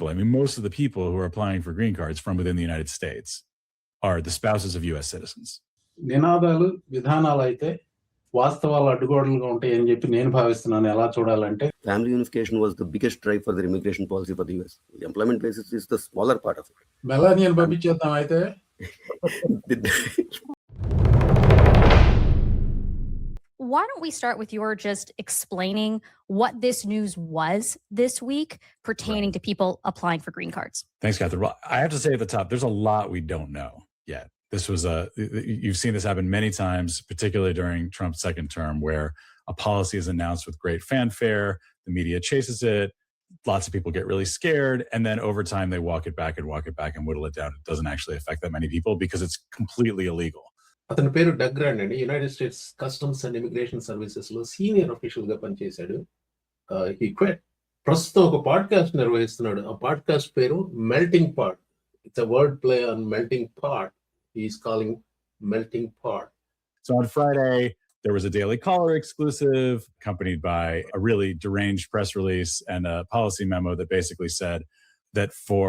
I mean, most of the people who are applying for green cards from within the United States are the spouses of U.S. citizens. నినాదాలు విధానాలు అయితే వాస్తవాలు అడ్డుగోడలుగా ఉంటాయని చెప్పి నేను భావిస్తున్నాను. ఎలా చూడాలంటే family unification was the biggest drive for their immigration policy for the US. The employment basis is the smaller part of it. మెలానియన్ పంపించేద్దాం అయితే. Why don't we start with your just explaining what this news was this week pertaining to people applying for green cards? Thanks, Catherine. Well, I have to say at the top, there's a lot we don't know yet. This was you've seen this happen many times, particularly during Trump's second term, where a policy is announced with great fanfare, the media chases it, lots of people get really scared, and then over time they walk it back and whittle it down. It doesn't actually affect that many people because it's completely illegal. అతని పేరు Doug Grand అండి. United States Customs and Immigration Services లో senior official గా పనిచేశాడు. He quit. ప్రస్తుతం ఒక podcast నిర్వహిస్తున్నాడు. ఆ పాడ్కాస్ట్ పేరు Melting Pot. It's a word play on melting pot. He's calling Melting Pot. So on Friday, there was a Daily Caller exclusive accompanied by a really deranged press release and a policy memo that basically said that for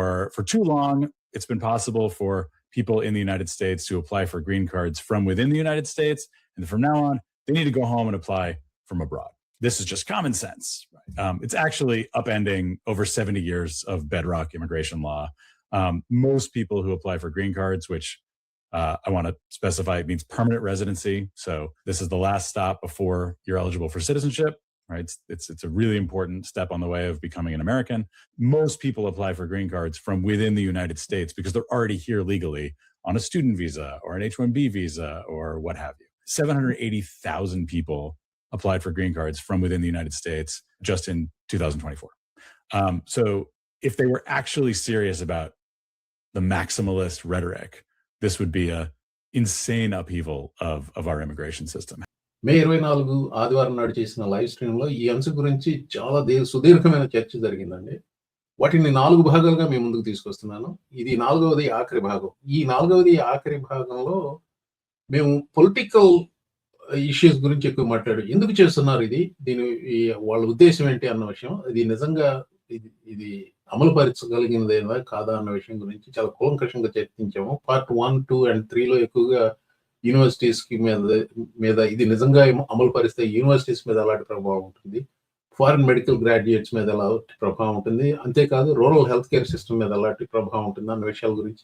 too long, it's been possible for people in the United States to apply for green cards from within the United States. And from now on, they need to go home and apply from abroad. This is just common sense. Right? It's actually upending over 70 years of bedrock immigration law. Most people who apply for green cards, which I want to specify it means permanent residency. So this is the last stop before you're eligible for citizenship, right? It's a really important step on the way of becoming an American. Most people apply for green cards from within the United States because they're already here legally on a student visa or an H-1B visa or what have you. 780,000 people applied for green cards from within the United States just in 2024. So if they were actually serious about the maximalist rhetoric, this would be a insane upheaval of our immigration system. మే 24 ఆదివారం నాడు చేసిన live stream లో ఈ అంశం గురించి చాలా సుదీర్ఘమైన చర్చ జరిగిందండి. వాటిని 4 భాగాలుగా మేము ముందుకు తీసుకొస్తున్నాను. ఇది 4వది ఆఖరి భాగం. ఈ 4వది ఆఖరి భాగంలో మేము పొలిటికల్ ఇష్యూస్ గురించి ఎక్కువ మాట్లాడు. ఎందుకు చేస్తున్నారు ఇది, దీని వాళ్ళ ఉద్దేశం ఏంటి అన్న విషయం, ఇది నిజంగా ఇది అమలు పరచగలిగినదేనా కాదా అన్న విషయం గురించి చాలా కూలంకషంగా చర్చించాము. పార్ట్ 1, 2 and 3లో ఎక్కువగా యూనివర్సిటీస్ మీద ఇది నిజంగా అమలు పరిస్తే యూనివర్సిటీస్ మీద ఎలాంటి ప్రభావం ఉంటుంది, ఫారిన్ మెడికల్ గ్రాడ్యుయేట్స్ మీద ఎలాంటి ప్రభావం ఉంటుంది, అంతేకాదు రూరల్ హెల్త్ కేర్ సిస్టమ్ మీద ఎలాంటి ప్రభావం ఉంటుంది అన్న విషయాల గురించి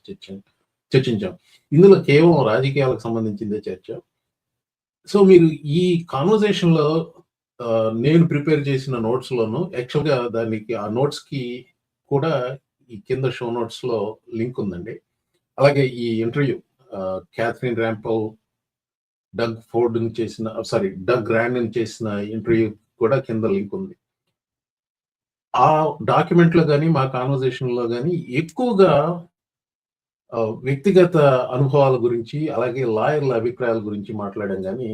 చర్చించాం. ఇందులో కేవలం రాజకీయాలకు సంబంధించిందే చర్చ. సో మీరు ఈ కాన్వర్జేషన్ లో నేను ప్రిపేర్ చేసిన నోట్స్ లోను యాక్చువల్గా దానికి ఆ నోట్స్ కి కూడా ఈ కింద షో నోట్స్ లో లింక్ ఉందండి. అలాగే ఈ ఇంటర్వ్యూ క్యాథరిన్ ర్యాంపల్ డగ్ గ్రాండ్ చేసిన ఇంటర్వ్యూ కూడా కింద లింక్ ఉంది. ఆ డాక్యుమెంట్ లో కానీ మా కాన్వర్జేషన్ లో కానీ ఎక్కువగా వ్యక్తిగత అనుభవాల గురించి అలాగే లాయర్ల అభిప్రాయాల గురించి మాట్లాడాం, కానీ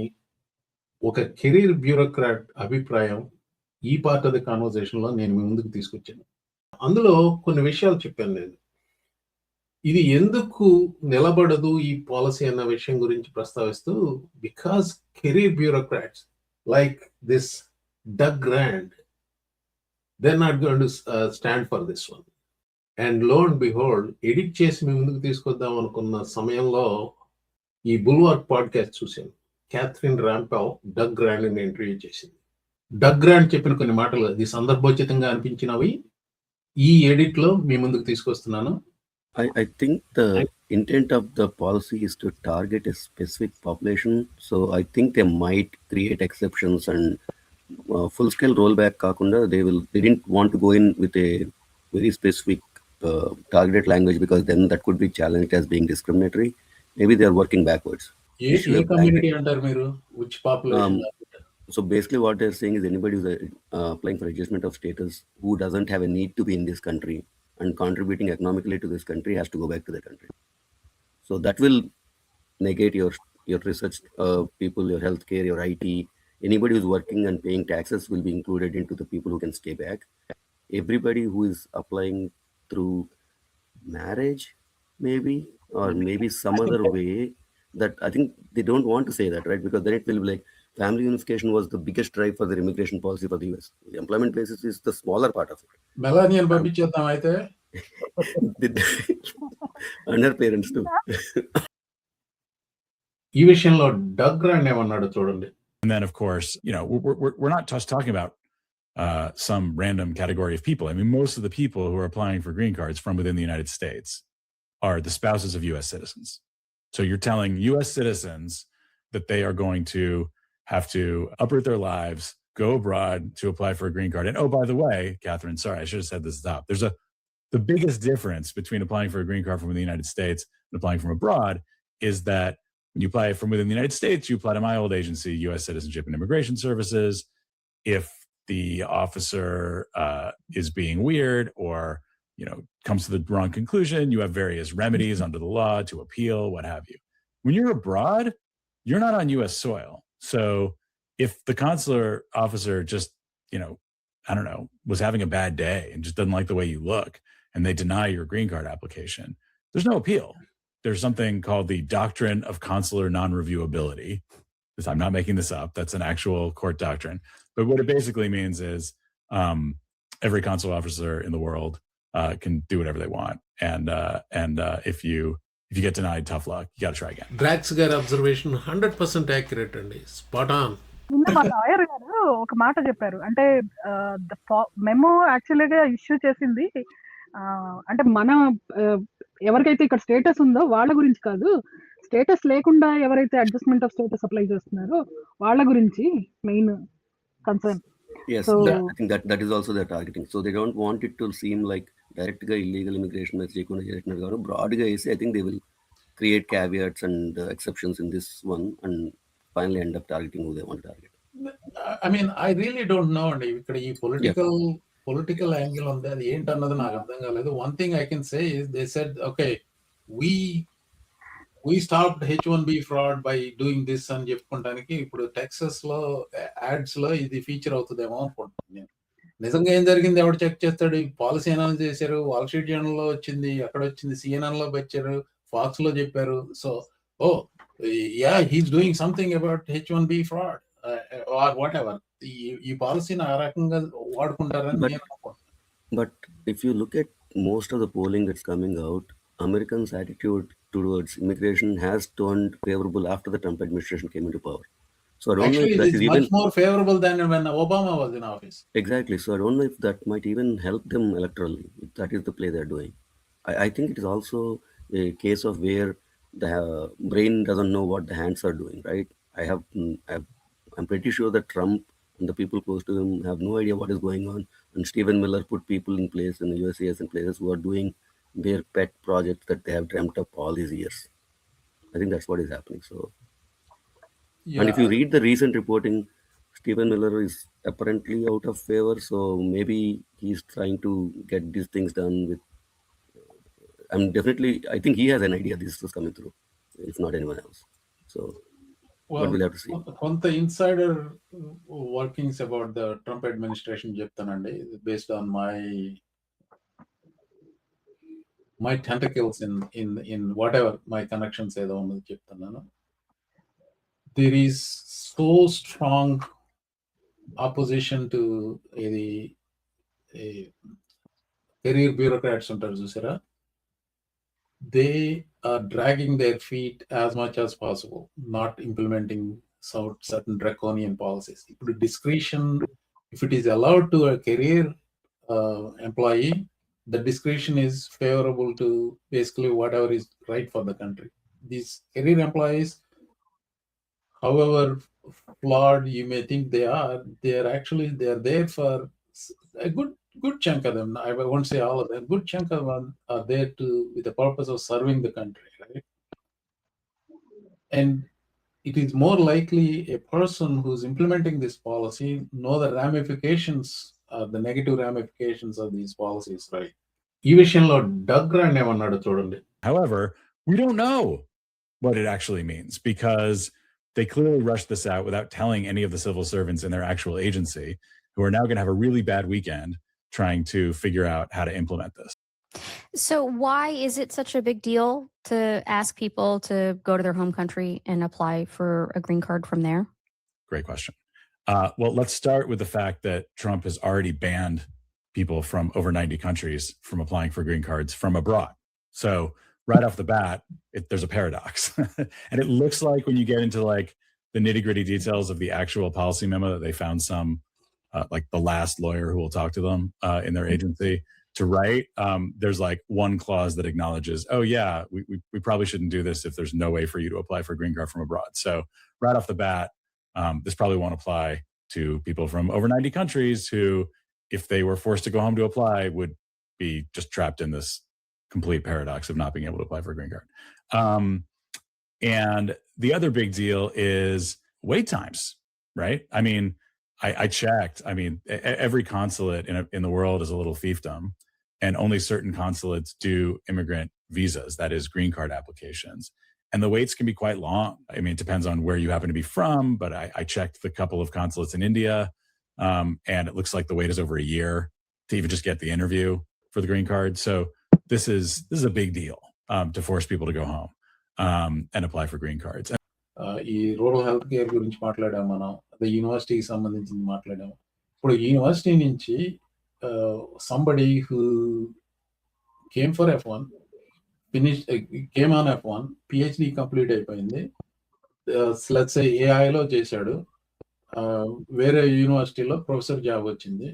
ఒక కెరీర్ బ్యూరోక్రాట్ అభిప్రాయం ఈ పార్ట్ ఆఫ్ ది కాన్వర్జేషన్ లో నేను మీ ముందుకు తీసుకొచ్చాను. అందులో కొన్ని విషయాలు చెప్పాను నేను. ఇది ఎందుకు నిలబడదు ఈ పాలసీ అన్న విషయం గురించి ప్రస్తావిస్తూ, because career bureaucrats like this Doug Grand, they are not going to stand for this one. And lo and behold edit చేసి మీ ముందుకు తీసుకొద్దాం అనుకున్న సమయంలో ఈ బుల్వార్క్ పాడ్కాస్ట్ చూశాను. క్యాథరిన్ ర్యాంపెల్ డగ్ గ్రాండ్ ని ఇంటర్వ్యూ చేసింది. డగ్ గ్రాండ్ చెప్పిన కొన్ని మాటలు అది సందర్భోచితంగా అనిపించినవి ఈ ఎడిట్ లో మీ ముందుకు తీసుకొస్తున్నాను. I think the intent of the policy is to target a specific population. So I think they might create exceptions and full-scale rollback kakunda. They didn't want to go in with a very specific targeted language because then that could be challenged as being discriminatory. Maybe they are working backwards. A community అంటారు మీరు? Which population? So basically what they're saying is anybody who's applying for adjustment of status who doesn't have a need to be in this country and contributing economically to this country has to go back to the country. So that will negate your research people, your healthcare, your IT. Anybody who's working and paying taxes will be included into the people who can stay back. Everybody who is applying through marriage, maybe, or maybe some other way, that I think they don't want to say that, right? Because then it will be like family unification was the biggest drive for their immigration policy for the US. The employment basis is the smaller part of it. మెలానియన్ పంపించేద్దాం అయితే. And her parents too. ఈ విషయంలో Doug రాండ్ ఏమన్నాడు చూడండి. And then, of course, we're not just talking about some random category of people. I mean, most of the people who are applying for green cards from within the United States are the spouses of U.S. citizens. So you're telling U.S. citizens that they are going to have to uproot their lives, go abroad to apply for a green card. And oh, by the way, Catherine, sorry, I should have said this at the top. The biggest difference between applying for a green card from the United States and applying from abroad is that when you apply from within the United States, you apply to my old agency, U.S. Citizenship and Immigration Services. If the officer is being weird or comes to the wrong conclusion, you have various remedies under the law to appeal, what have you. When you're abroad, you're not on U.S. soil. So if the consular officer just, I don't know, was having a bad day and just doesn't like the way you look and they deny your green card application, there's no appeal. There's something called the doctrine of consular non-reviewability. I'm not making this up. That's an actual court doctrine. But what it basically means is every consular officer in the world can do whatever they want. And if you get denied, tough luck. You got to try again. డ్రాక్స్ గారి observation 100% accurate అండి. Spot on. నిన్న మా lawyer గారు ఒక మాట చెప్పారు. అంటే memo యాక్చువల్గా ఇష్యూ చేసింది అంటే మన ఎవరికైతే ఇక్కడ స్టేటస్ ఉందో వాళ్ళ గురించి కాదు, స్టేటస్ లేకుండా ఎవరైతే అడ్జస్ట్మెంట్ ఆఫ్ స్టేటస్ అప్లై చేస్తున్నారో వాళ్ళ గురించి main concern. Yes, So I think that is also their targeting. So they don't want it to seem like direct ga illegal immigration మీద చేయకుండా చేస్తున్నారు కాబట్టి broad గా వేసి I think they will create caveats and exceptions in this one and finally end up targeting who they want to target. I mean, I really don't know అండి. ఇక్కడ ఈ political angle ఉంది, అది ఏంటన్నది నాకు అర్థం కాలేదు. One thing I can say is they said okay we stopped H1B fraud by doing this అని చెప్పుకోవడానికి ఇప్పుడు టెక్సస్ లో యాడ్స్ లో ఇది ఫీచర్ అవుతుందేమో అనుకుంటున్నాను నేను. నిజంగా ఏం జరిగింది ఎవరు చెక్ చేస్తాడు? ఈ పాలసీ అనౌన్స్ చేశారు, వాల్ స్ట్రీట్ జర్నల్ లో వచ్చింది, అక్కడ వచ్చింది, CNN లో వచ్చారు, ఫాక్స్ లో చెప్పారు. So he's doing something about H1B fraud or whatever. ఈ పాలసీని ఆ రకంగా వాడుకుంటారని నేను అనుకుంటున్నాను. But if you look at most of the polling that's coming out, Americans' attitude towards immigration has turned favorable after the Trump administration came into power. So I don't Actually, know if that it is is even much more favorable than when Obama was in office. exactly. So I don't know if that might even help them electorally. If that is the play they're doing. I think it is also a case of where the brain doesn't know what the hands are doing. Right? I'm pretty sure that Trump and the people close to him have no idea what is going on. And Stephen Miller put people in place in the USCIS and places who are doing their pet projects that they have dreamt up all these years. I think that's what is happening. So, and if you read the recent reporting, Stephen Miller is apparently out of favor. So maybe he's trying to get these things done with. I think he has an idea this is coming through, if not anyone else. So, but we'll have to see. కొంత insider workings about the Trump administration చెప్తానండి, based on my tentacles in whatever my connections ఏదో ఉన్నది చెప్తున్నాను. There is so strong opposition to the career bureaucrats ఉంటారు చూసారా, they are dragging their feet as much as possible, not implementing certain draconian policies. ఇప్పుడు discretion, if it is allowed to a career employee, the discretion is favorable to basically whatever is right for the country. These career employees, however flawed you may think they are there for a good chunk of them. I won't say all of them. Good chunk of them are there with the purpose of serving the country, right? And it is more likely a person who's implementing this policy know the ramifications, the negative ramifications of these policies, right? ఈ విషయంలో Doug రాండ్ ఏమన్నాడు చూడండి. However, we don't know what it actually means because they clearly rushed this out without telling any of the civil servants in their actual agency, who are now going to have a really bad weekend trying to figure out how to implement this. So why is it such a big deal to ask people to go to their home country and apply for a green card from there? Great question. Well, let's start with the fact that Trump has already banned people from over 90 countries from applying for green cards from abroad. So right off the bat, there's a paradox. And it looks like when you get into like the nitty-gritty details of the actual policy memo that they found some, like the last lawyer who will talk to them in their agency to write, there's like one clause that acknowledges, oh yeah, we probably shouldn't do this if there's no way for you to apply for a green card from abroad. So right off the bat, this probably won't apply to people from over 90 countries who, if they were forced to go home to apply, would be just trapped in this complete paradox of not being able to apply for a green card. And the other big deal is wait times, right? I mean, I checked. I mean, every consulate in the world is a little fiefdom, and only certain consulates do immigrant visas, that is green card applications. And the waits can be quite long. I mean, it depends on where you happen to be from, but I checked the couple of consulates in India, and it looks like the wait is over a year to even just get the interview for the green card. So this is a big deal to force people to go home and apply for green cards. ఈ rural health care గురించి మాట్లాడాం, మనం అదే యూనివర్సిటీకి సంబంధించింది మాట్లాడాం. ఇప్పుడు university నుంచి somebody who came for F1 came on F1 PhD complete అయిపోయింది, లెట్స్ సే ఏఐలో చేశాడు, వేరే యూనివర్సిటీలో ప్రొఫెసర్ జాబ్ వచ్చింది,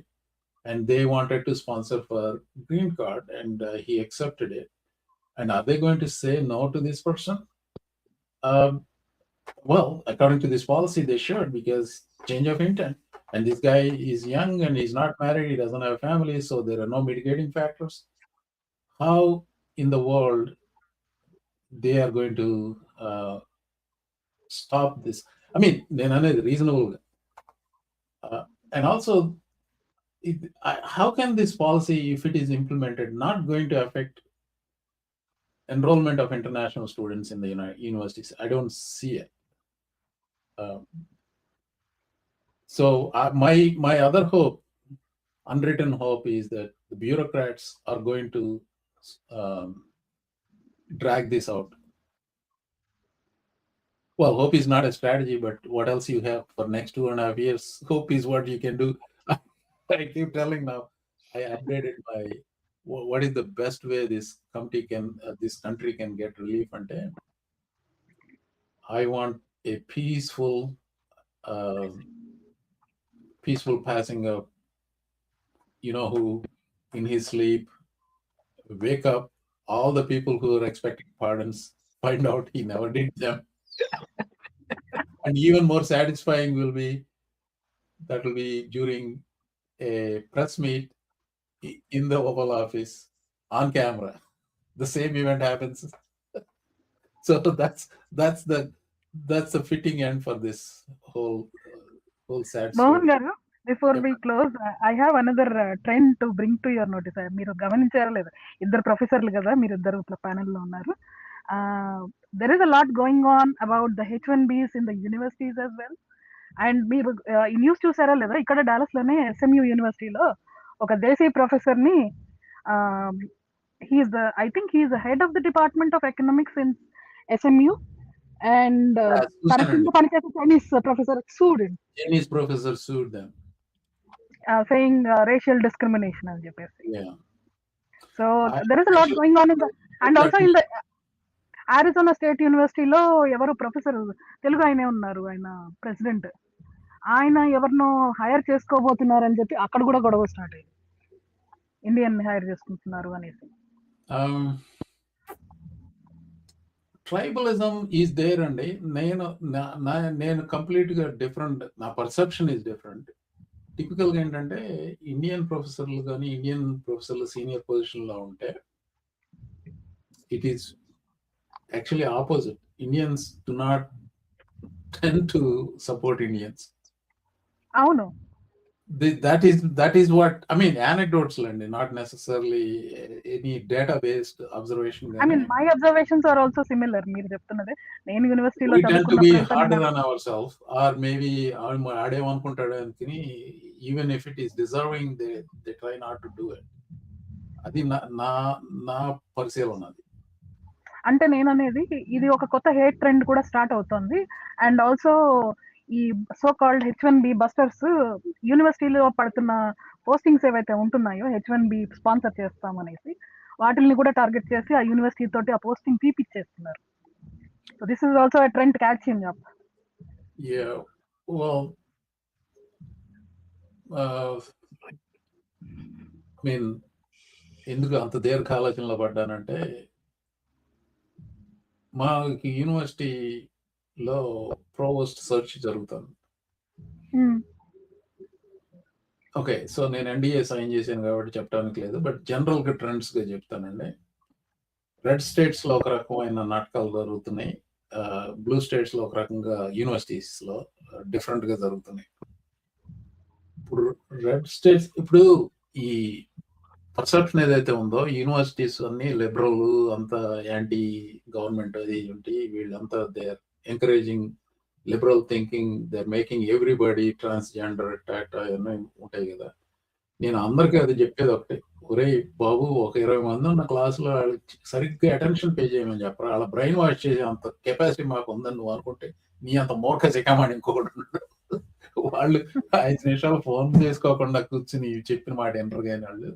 and they wanted to sponsor for green card, and he accepted it. And are they going to say no to this person? Well, according to this policy, they should, because change of intent. And this guy is young and he's not married, he doesn't have a family, so there are no mitigating factors. How in the world they are going to stop this? I mean, reasonable. And also, how can this policy, if it is implemented, not going to affect enrollment of international students in the universities? I don't see it. So my other hope, unwritten hope, is that the bureaucrats are going to drag this out. Well, hope is not a strategy, but what else you have for next 2.5 years? Hope is what you can do. I keep telling now, I updated my, what is the best way this country can get relief on time. I want a peaceful passing of, who in his sleep wake up, all the people who are expecting pardons find out he never did them. And even more satisfying will be during a press meet in the Oval Office on camera. The same event happens. So that's the fitting end for this whole sad story. Mohan garu, before we close, I have another trend to bring to your notice. మీరు గమనించారా లేదా, ఇద్దరు ప్రొఫెసర్లు కదా, మీరు ఇద్దరు panel లో ఉన్నారు. There is a lot going on about the H1Bs in the universities as well. And మీరు ఈ న్యూస్ చూసారా లేదా, ఇక్కడ డాలస్ లోనే SMU యూనివర్సిటీలో ఒక దేశీ ప్రొఫెసర్ ని, I think he is the head of the Department of Economics in SMU, and తన కింద పనిచేసే Chinese professor sued them, saying racial discrimination అని చెప్పేసి. So there is a lot going on in the, and also in the Arizona State Universityలో ఎవరు professor Telugu ఆయనే ఉన్నారు, ఆయన president, ఆయన ఎవరినో హైర్ చేసుకోబోతున్నారు అని చెప్పి అక్కడ కూడా గొడవ స్టార్ట్ అయ్యింది, ఇండియన్ హైర్ చేసుకుంటున్నారు అనేసి. ట్రైబలిజం ఈజ్ దేర్ అండి. నేను కంప్లీట్ గా డిఫరెంట్, నా పర్సెప్షన్ ఈజ్ డిఫరెంట్. టిపికల్ గా ఏంటంటే ఇండియన్ ప్రొఫెసర్లు కానీ ఇండియన్ ప్రొఫెసర్లు సీనియర్ పొజిషన్ లో ఉంటే it is actually opposite. Indians do not tend to support Indians. Avunu. That is what I mean, anecdotes land, not necessarily any data-based observation. I mean, my observations are also similar. Meer cheptunnade nenu university lo we tend to be harder on ourselves, or maybe ade anukuntadu anikini, even if it is deserving, they try not to do it. Adi na పరిశీలన. అంటే నేను అనేది ఇది ఒక కొత్త hate trend కూడా start అవుతుంది. And also ఈ సో కాల్డ్ H1B బస్టర్స్ యూనివర్సిటీలో పడుతున్న పోస్టింగ్స్ ఏవైతే ఉంటున్నాయో H1B స్పాన్సర్ చేస్తామనేసి వాటిల్ని కూడా టార్గెట్ చేసి ఆ యూనివర్సిటీ తోటి ఆ పోస్టింగ్ తీపిచ్చేస్తున్నారు. So this is also a trend catching up. Yeah, well, I mean, ఎందుకు అంత దీర్ఘ ఆలోచనలో పడ్డానంటే మా యూనివర్సిటీలో ప్రోవోస్ట్ సెర్చ్ జరుగుతుంది. ఓకే, సో నేను NDA సైన్ చేశాను కాబట్టి చెప్పడానికి లేదు, బట్ జనరల్గా ట్రెండ్స్గా చెప్తానండి. రెడ్ స్టేట్స్లో ఒక రకమైన నాటకాలు జరుగుతున్నాయి, బ్లూ స్టేట్స్లో ఒక రకంగా యూనివర్సిటీస్లో డిఫరెంట్గా జరుగుతున్నాయి. ఇప్పుడు రెడ్ స్టేట్స్, ఇప్పుడు ఈ పర్సెప్షన్ ఏదైతే ఉందో యూనివర్సిటీస్ అన్ని లిబరల్, అంతా యాంటీ గవర్నమెంట్ అది ఏంటి, వీళ్ళంతా they are encouraging liberal thinking, they are making everybody transgender టాటా అవన్నీ ఉంటాయి కదా. నేను అందరికీ అది చెప్పేది ఒకటే, ఒరే బాబు, ఒక 20 మంది ఉన్న క్లాసులో వాళ్ళకి సరిగ్గా అటెన్షన్ పే చేయమని చెప్పరా, వాళ్ళ బ్రెయిన్ వాష్ చేసే అంత కెపాసిటీ మాకు ఉందని నువ్వు అనుకుంటే నీ అంత మూర్ఖ సికామని ఇంకొకటి ఉన్నాడు. వాళ్ళు 5 నిమిషాలు ఫోన్ చేసుకోకుండా కూర్చుని చెప్పిన మాట వినరు కానీ వాళ్ళు.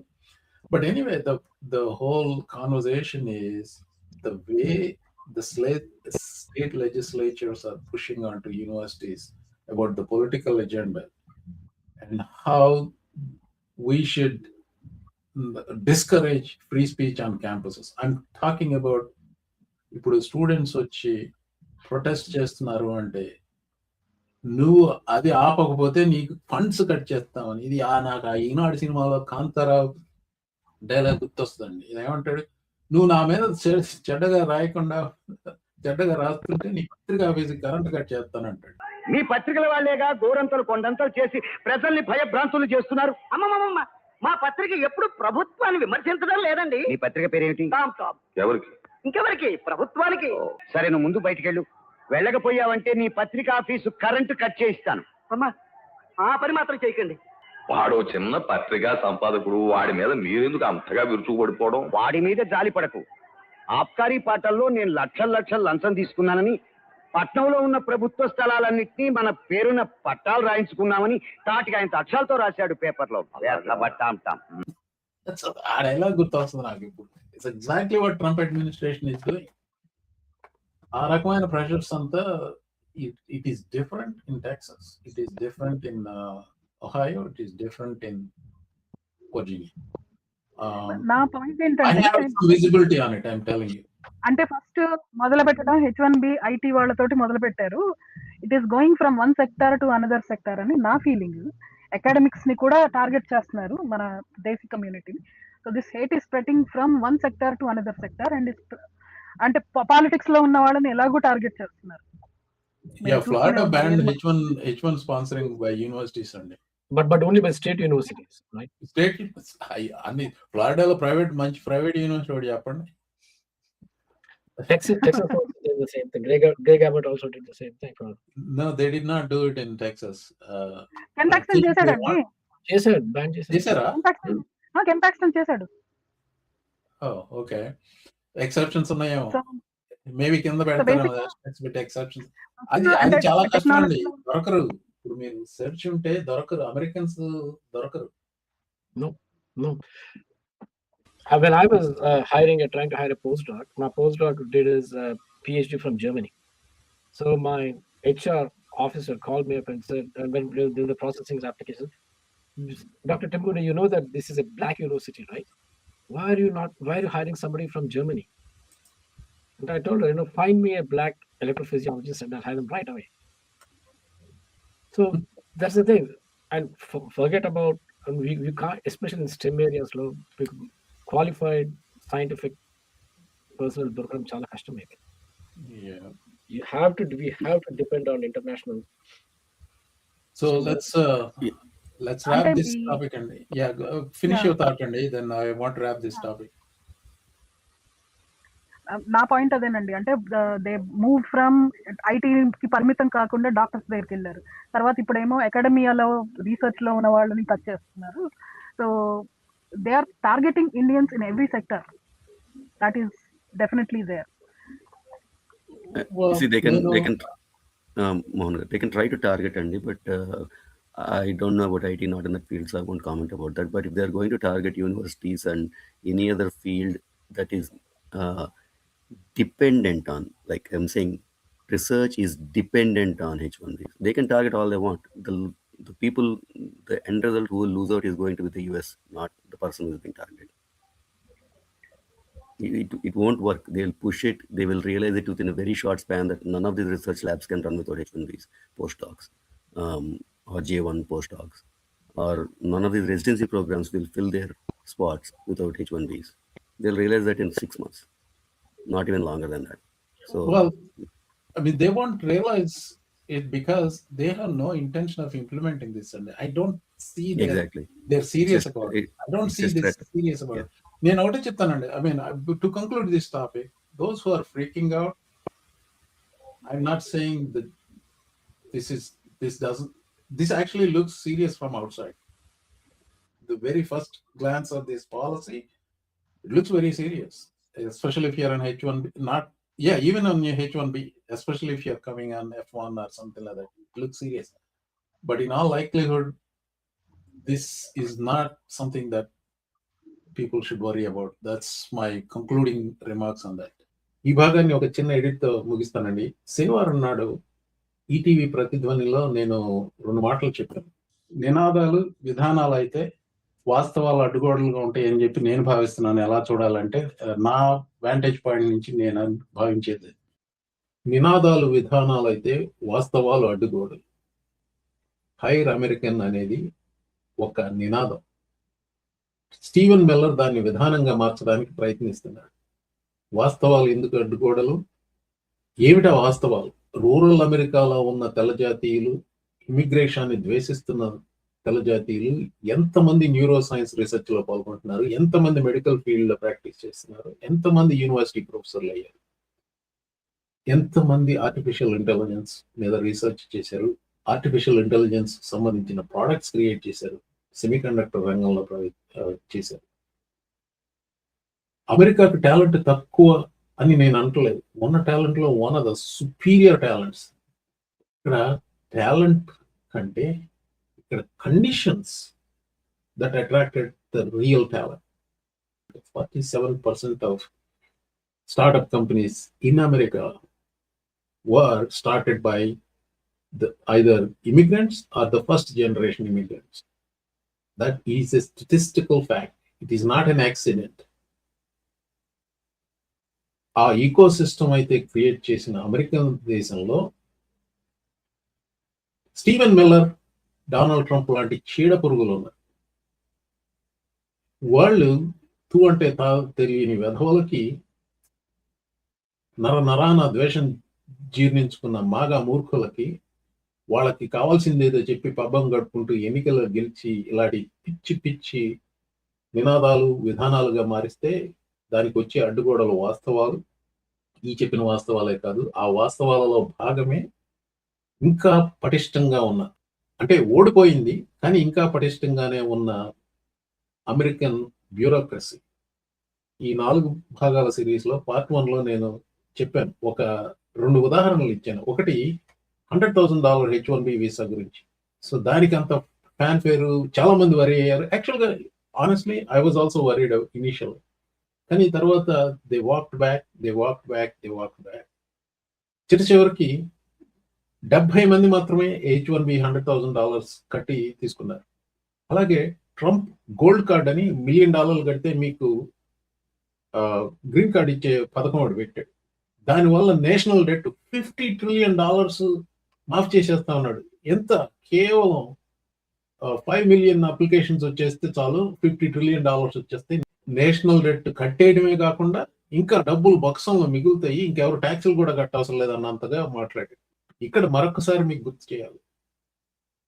But anyway, the whole conversation is the way the state legislatures are pushing onto universities about the political agenda and how we should discourage free speech on campuses. I'm talking about ఇప్పుడు students వచ్చి protest చేస్తున్నారు అంటే నువ్వు అది ఆపకపోతే నీకు funds cut చేస్తామని. ఇది నాకు ఆ ఈనాడు సినిమాలో కాంతారావు డైలాగ్ గుర్తొస్తుందండి. ఇదేమంటాడు, నువ్వు నా మీద చెడ్డగా రాయకుండా చెడ్డగా రాస్తుంటే నీ పత్రిక ఆఫీస్కి కరెంట్ కట్ చేస్తానంటాడు. మీ పత్రికల వాళ్ళేగా గోరంతలు కొండంతలు చేసి ప్రజల్ని భయభ్రాంతులు చేస్తున్నారు. అమ్మమ్మ, మా పత్రిక ఎప్పుడు ప్రభుత్వాన్ని విమర్శించడం లేదండి. మీ పత్రిక పేరేమిటి? ఎవరికి? ఇంకెవరికి? ప్రభుత్వానికి. సరే, నువ్వు ముందు బయటికెళ్ళు. వెళ్ళకపోయావంటే నీ పత్రిక ఆఫీసు కరెంటు కట్ చేయిస్తాను. అమ్మా, ఆ పని మాత్రం చేయకండి. వాడు చిన్న పత్రికా సంపాదకుడు, వాడి మీద మీరెందుకు అంతగా విరుచుకుపడిపోవడం? వాడి మీద జాలి పడకు. ఆబ్కారీ పాటల్లో నేను లక్షల లంచం తీసుకున్నానని, పట్నంలో ఉన్న ప్రభుత్వ స్థలాలన్నింటినీ మన పేరున పట్టాలు రాయించుకున్నామని తాటికి ఆయన అక్షరాలతో రాశాడు పేపర్లో. ఆ డైలాగ్ గుర్తొస్తుంది నాకు ఇప్పుడు. It's exactly what Trump administration is doing. ఆ రకమైన ప్రెషర్స్ అంతా it is different in Texas, it is different in Ohio, it is different in Virginia. నా పాయింట్ I ఏంటంటే have some visibility on it, I'm telling you. అంటే first మొదలు పెట్టడం H1B IT వాళ్ళతోటి మొదలు పెట్టారు. It is going from one sector to another sector అని నా ఫీలింగ్. అకాడమిక్స్ ని కూడా టార్గెట్ చేస్తున్నారు మన desi community. So this hate is spreading from one sector to another sector and అంటే పాలిటిక్స్ లో ఉన్న వాళ్ళని ఎలాగో టార్గెట్ చేస్తున్నారు. Yeah, Florida banned H1 sponsoring by universities అండి. But only by state universities, right? State అన్ని ఫ్లోరిడాలో మంచి ప్రైవేట్ యూనివర్సిటీ ఒకటి చెప్పండి. Texas also did the same thing. Greg Abbott also did the same thing. No, they did not do it in Texas. కెంటాక్స్టన్ చేశాడండి. Ban చేశారా? కెంటాక్స్టన్ చేశాడు. Oh, okay. Exceptions ఉన్నాయేమో. Maybe కింద పెడతారు ఎక్సెప్షన్స్. అది చాలా కష్టం అండి, దొరకరు. ఇప్పుడు మీరు సెర్చ్ ఉంటే దొరకరు, అమెరికన్స్ దొరకరు. No. When I was trying to hire a postdoc, my postdoc did his PhD from Germany. So my HR officer called me up and said, when we were doing the processing his application, Dr. Timguna, you know that this is a black university, right? Why are you hiring somebody from Germany? And I told her, find me a black electrophysiologist and I'll hire them right away. So that's the thing. And forget about, we can't, especially in STEM areas, qualified scientific personnel program chala kashtam. Yeah. We have to depend on international. So let's wrap this topic and finish your thought and then I want to wrap this topic. నా point అదేనండి. అంటే they move from ఐటీకి పరిమితం కాకుండా doctors దగ్గరికి వెళ్ళారు. తర్వాత ఇప్పుడేమో అకాడమియాలో రీసెర్చ్ లో ఉన్న వాళ్ళని టచ్ చేస్తున్నారు. So they are targeting Indians in every sector. That is definitely there. See, they can Mohan, they can try to target Andy, but I don't know about IT, not in that field, so I won't comment about that. But if they're going to target universities and any other field that is dependent on, like I'm saying, research is dependent on H1Bs, they can target all they want. The people, the end result who will lose out is going to be the US, not the person who is being targeted. It won't work. They'll push it. They will realize it within a very short span that none of these research labs can run without H1Bs, postdocs, or J1 postdocs, or none of these residency programs will fill their spots without H1Bs. They'll realize that in 6 months, not even longer than that. So, Well, I mean, they won't realize it because they have no intention of implementing this, and I don't see exactly. they're serious Just- about it. I don't it's see just this that- serious about yeah. it. నేను ఒకటే చెప్తానండి. I mean, to conclude this topic, those who are freaking out, I'm not saying that this actually looks serious from outside. The very first glance of this policy, it looks very serious, especially if you're on H1B, even on your H1B, especially if you're coming on F1 or something like that, it looks serious. But in all likelihood, this is not something that people should worry about. That's my concluding remarks on that. ఈ భాగాన్ని ఒక చిన్న edit తో ముగిస్తానండి. శనివారం నాడు ETV ప్రతిధ్వనిలో నేను 2 మాటలు చెప్పాను. నినాదాలు విధానాలు అయితే వాస్తవాలు అడ్డుగోడలుగా ఉంటాయని చెప్పి నేను భావిస్తున్నాను. ఎలా చూడాలంటే నా వాంటేజ్ పాయింట్ నుంచి నేను భావించేది, నినాదాలు విధానాలు అయితే వాస్తవాలు అడ్డుగోడలు. హైర్ అమెరికన్ అనేది ఒక నినాదం. స్టీవెన్ మిల్లర్ దాన్ని విధానంగా మార్చడానికి ప్రయత్నిస్తున్నాడు. వాస్తవాలు ఎందుకు అడ్డుగోడలు? ఏమిటా వాస్తవాలు? రూరల్ అమెరికాలో ఉన్న తెల్ల జాతీయులు, ఇమిగ్రేషన్ ద్వేషిస్తున్న తెల్ల జాతీయులు ఎంతమంది న్యూరో సైన్స్ రీసెర్చ్ లో పాల్గొంటున్నారు, ఎంతమంది మెడికల్ ఫీల్డ్ లో ప్రాక్టీస్ చేస్తున్నారు, ఎంతమంది యూనివర్సిటీ ప్రొఫెసర్లు అయ్యారు, ఎంతమంది ఆర్టిఫిషియల్ ఇంటెలిజెన్స్ మీద రీసెర్చ్ చేశారు, ఆర్టిఫిషియల్ ఇంటెలిజెన్స్ సంబంధించిన ప్రోడక్ట్స్ క్రియేట్ చేశారు, సెమీకండక్టర్ రంగంలో చేశారు. అమెరికాకు టాలెంట్ తక్కువ అని నేను అంటలేదు. ఉన్న టాలెంట్ లో one of the superior talents. ఇక్కడ టాలెంట్ కంటే ఇక్కడ conditions that attracted the real talent. 47% of startup companies in America were started by either immigrants or the first generation immigrants. That is a statistical fact. It is not an accident. ఆ eco system అయితే create చేసిన American దేశంలో Steven Miller, Donald Trump లాంటి చీడ పురుగులు ఉన్నారు. వాళ్ళు అంటే తెలియని వెధవలకి, నరాన ద్వేషం జీర్ణించుకున్న మాగా మూర్ఖులకి వాళ్ళకి కావాల్సిందేదో చెప్పి పబ్బం గడుపుకుంటూ ఎన్నికల్లో గెలిచి ఇలాంటి పిచ్చి పిచ్చి నినాదాలు విధానాలుగా మారిస్తే దానికి వచ్చే అడ్డుగోడలు వాస్తవాలు. ఈ చెప్పిన వాస్తవాలే కాదు, ఆ వాస్తవాలలో భాగమే ఇంకా పటిష్టంగా ఉన్న, అంటే ఓడిపోయింది కానీ ఇంకా పటిష్టంగానే ఉన్న అమెరికన్ బ్యూరోక్రసీ. ఈ 4 భాగాల సిరీస్ లో పార్ట్ 1 లో నేను చెప్పాను, ఒక 2 ఉదాహరణలు ఇచ్చాను. ఒకటి $100,000 H1B వీసా గురించి. సో దానికి అంత ఫ్యాన్ ఫేరు, చాలా మంది వరీ అయ్యారు. యాక్చువల్గా honestly I was also worried initial, కానీ తర్వాత దే వాక్డ్ బ్యాక్. చివరికి 70 మంది మాత్రమే H1B $100,000 కట్టి తీసుకున్నారు. అలాగే ట్రంప్ గోల్డ్ కార్డ్ అని $1 మిలియన్ కడితే మీకు గ్రీన్ కార్డ్ ఇచ్చే పథకం ఒకటి పెట్టాడు. దానివల్ల నేషనల్ డెట్ $50 ట్రిలియన్ మాఫ్ చేసేస్తా ఉన్నాడు. ఎంత కేవలం 5 మిలియన్ అప్లికేషన్స్ వచ్చేస్తే చాలు, $50 ట్రిలియన్ వచ్చేస్తే నేషనల్ డెట్ కట్టేయడమే కాకుండా ఇంకా డబ్బులు బక్సంలో మిగులుతాయి, ఇంకెవరు ట్యాక్సులు కూడా కట్టవసరం లేదన్నంతగా మాట్లాడారు. ఇక్కడ మరొకసారి మీకు గుర్తు చేయాలి,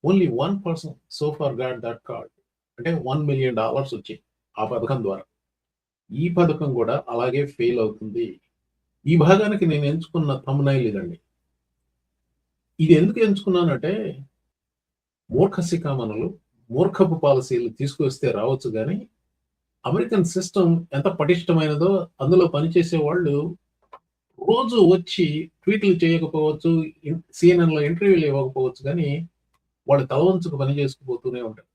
only 1 person so far got that card. అంటే $1 మిలియన్ వచ్చాయి ఆ పథకం ద్వారా. ఈ పథకం కూడా అలాగే ఫెయిల్ అవుతుంది. ఈ భాగానికి నేను ఎంచుకున్న థంబ్నైల్ ఇదండి. ఇది ఎందుకు ఎంచుకున్నానంటే, మూర్ఖ శిఖామణులు మూర్ఖపు పాలసీలు తీసుకొస్తే రావచ్చు, కానీ అమెరికన్ సిస్టమ్ ఎంత పటిష్టమైనదో అందులో పనిచేసే వాళ్ళు రోజు వచ్చి ట్వీట్లు చేయకపోవచ్చు, CNN లో ఇంటర్వ్యూలు ఇవ్వకపోవచ్చు, కానీ వాళ్ళు తలవంచుకు పని చేసుకుపోతూనే ఉంటారు.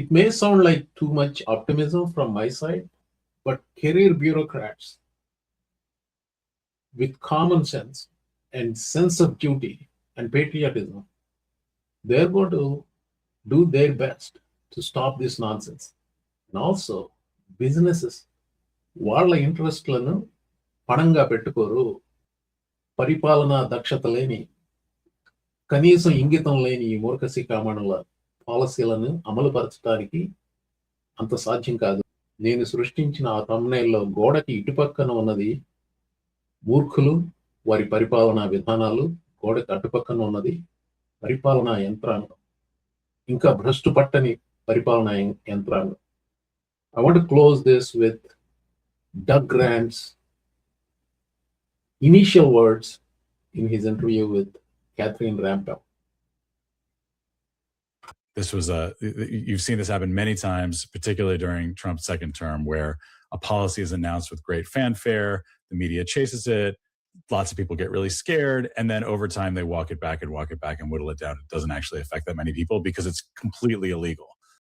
It may sound like too much optimism from my side, but career bureaucrats with common sense and sense of duty and patriotism, they're going to do their best to stop this nonsense. And also, businesses, వాళ్ళ ఇంట్రెస్ట్లను పణంగా పెట్టుకోరు. పరిపాలనా దక్షత లేని, కనీసం ఇంగితం లేని ఈ మూర్ఖసి కామణుల పాలసీలను అమలుపరచడానికి అంత సాధ్యం కాదు. నేను సృష్టించిన ఆ thumbnail-లో గోడకి ఇటుపక్కన ఉన్నది మూర్ఖులు, వారి పరిపాలనా విధానాలు, గోడకు అటుపక్కన ఉన్నది పరిపాలనా యంత్రాంగం, ఇంకా భ్రష్టు పట్టని పరిపాలనా యంత్రాంగం. I want to close this with Doug Grant's initial words in his interview with Catherine Rampell. This was you've seen this happen many times, particularly during Trump's second term, where a policy is announced with great fanfare, the media chases it, lots of people get really scared, and then over time they walk it back and whittle it down. It doesn't actually affect that many people because it's completely illegal.